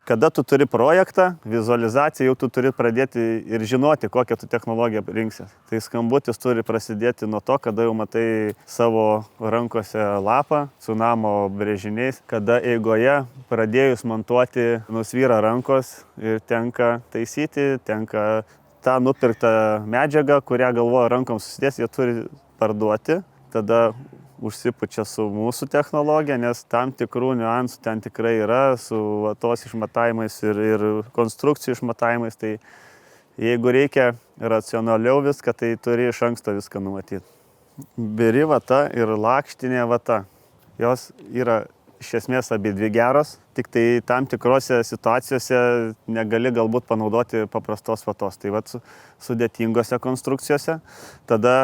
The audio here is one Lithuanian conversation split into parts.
Kada tu turi projektą, vizualizaciją, jau tu turi pradėti ir žinoti, kokią tu technologiją rinksies. Tai skambutis turi prasidėti nuo to, kada jau matai savo rankose lapą su namo brėžiniais, kada eigoje pradėjus montuoti nusvyra rankos ir tenka taisyti, tenka tą nupirktą medžiagą, kurią galvoja rankom susidės, jie turi parduoti. Tada užsipučia su mūsų technologija, nes tam tikrų niuansų ten tikrai yra su vatos išmatavimais ir konstrukcijų išmatavimais. Tai jeigu reikia racionaliau viską, tai turi iš anksto viską numatyti. Biri vata ir lakštinė vata. Jos yra iš esmės abi dvi geros, tik tai tam tikrose situacijose negali galbūt panaudoti paprastos vatos. Tai vat sudėtingose konstrukcijose, tada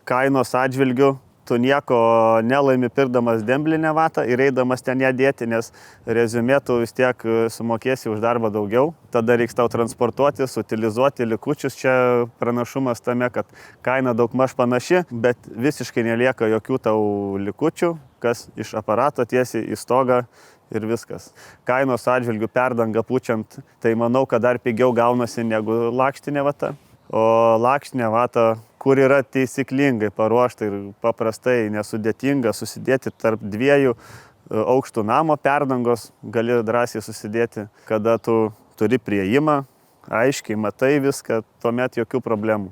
kainos atžvilgių tu nieko nelaimi pirkdamas demblinę vatą ir eidamas ten ją dėti, nes reziumė tu vis tiek sumokėsi už darbą daugiau. Tada reiks tau transportuotis, utilizuoti likučius. Čia pranašumas tame, kad kaina daugmaž panaši, bet visiškai nelieka jokių tau likučių, kas iš aparato tiesiai į stogą ir viskas. Kainos atžvilgių perdanga pučiant, tai manau, kad dar pigiau gaunasi negu lakštinė vata. O lakštinė vata, kur yra taisyklingai paruošta ir paprastai nesudėtinga susidėti tarp dviejų aukštų namo perdangos, gali drąsiai susidėti, kada tu turi priėjimą, aiškiai matai viską, tuomet jokių problemų.